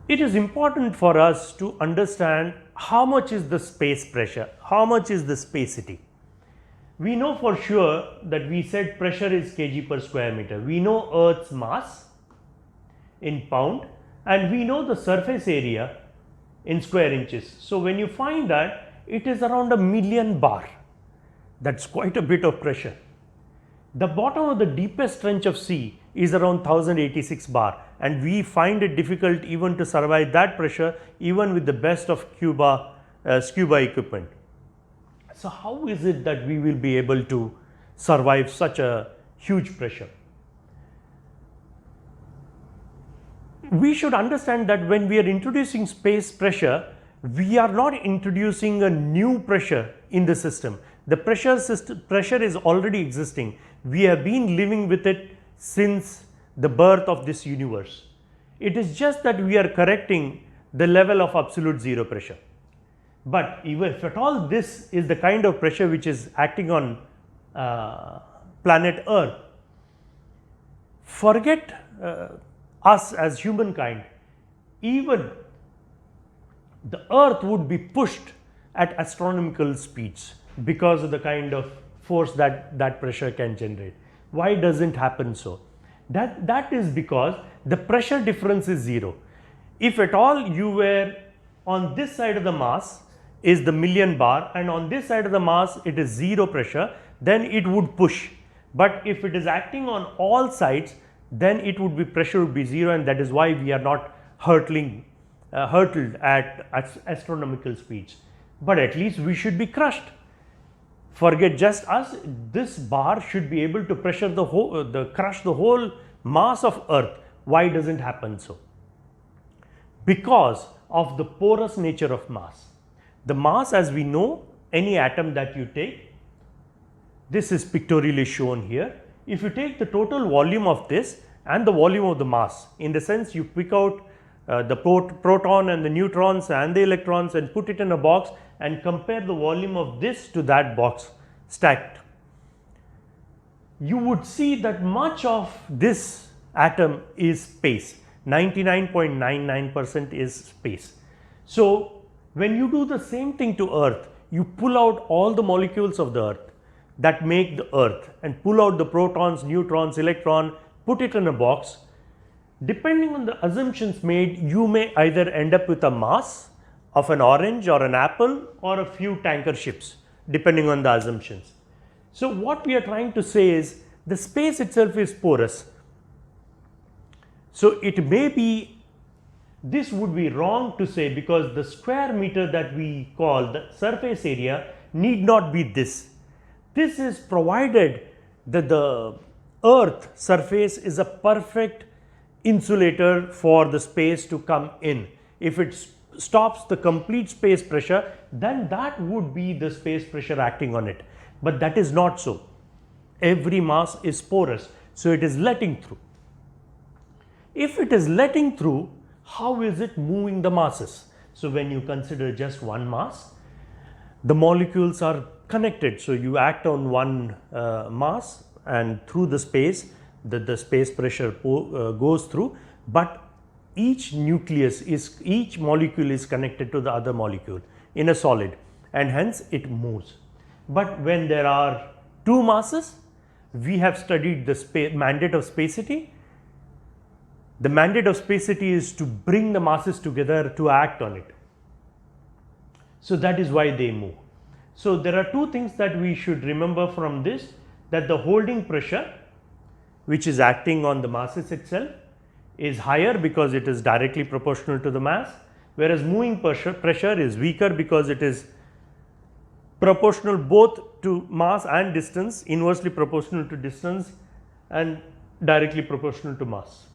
it is important for us to understand how much is the space pressure, how much is the spacity. We know for sure that we said pressure is kg per square meter. We know Earth's mass in pound and we know the surface area in square inches. So, when you find that, it is around 1,000,000 bar. That is quite a bit of pressure. The bottom of the deepest trench of sea is around 1086 bar, and we find it difficult even to survive that pressure even with the best of scuba equipment. So, how is it that we will be able to survive such a huge pressure? We should understand that when we are introducing space pressure, we are not introducing a new pressure in the system. The pressure is already existing. We have been living with it since the birth of this universe. It is just that we are correcting the level of absolute zero pressure. But even if at all this is the kind of pressure which is acting on planet Earth, forget us as humankind, even the Earth would be pushed at astronomical speeds because of the kind of force that pressure can generate. Why doesn't happen so? That is because the pressure difference is zero. If at all you were on this side of the mass is the 1,000,000 bar and on this side of the mass it is zero pressure, then it would push. But if it is acting on all sides, then it would be pressure would be zero, and that is why we are not hurtled at astronomical speeds. But at least we should be crushed. Forget just us, this bar should be able to crush the whole mass of Earth. Why doesn't happen so? Because of the porous nature of mass. The mass, as we know, any atom that you take, this is pictorially shown here. If you take the total volume of this and the volume of the mass, in the sense you pick out the proton and the neutrons and the electrons and put it in a box and compare the volume of this to that box stacked, you would see that much of this atom is space. 99.99% is space. So, when you do the same thing to Earth, you pull out all the molecules of the Earth that make the Earth and pull out the protons, neutrons, electron, put it in a box. Depending on the assumptions made, you may either end up with a mass of an orange or an apple or a few tanker ships, depending on the assumptions. So, what we are trying to say is the space itself is porous. So, it may be, this would be wrong to say, because the square meter that we call the surface area need not be this. This is provided that the Earth surface is a perfect insulator for the space to come in. If it stops the complete space pressure, then that would be the space pressure acting on it. But that is not so. Every mass is porous, so it is letting through. If it is letting through, how is it moving the masses? So, when you consider just one mass, the molecules are connected. So, you act on one mass and through the space, the space pressure goes through, but each molecule is connected to the other molecule in a solid, and hence it moves. But when there are two masses, we have studied the mandate of spacity. The mandate of spacity is to bring the masses together to act on it. So, that is why they move. So, there are two things that we should remember from this, that the holding pressure, which is acting on the masses itself, is higher because it is directly proportional to the mass, whereas moving pressure is weaker because it is proportional both to mass and distance, inversely proportional to distance and directly proportional to mass.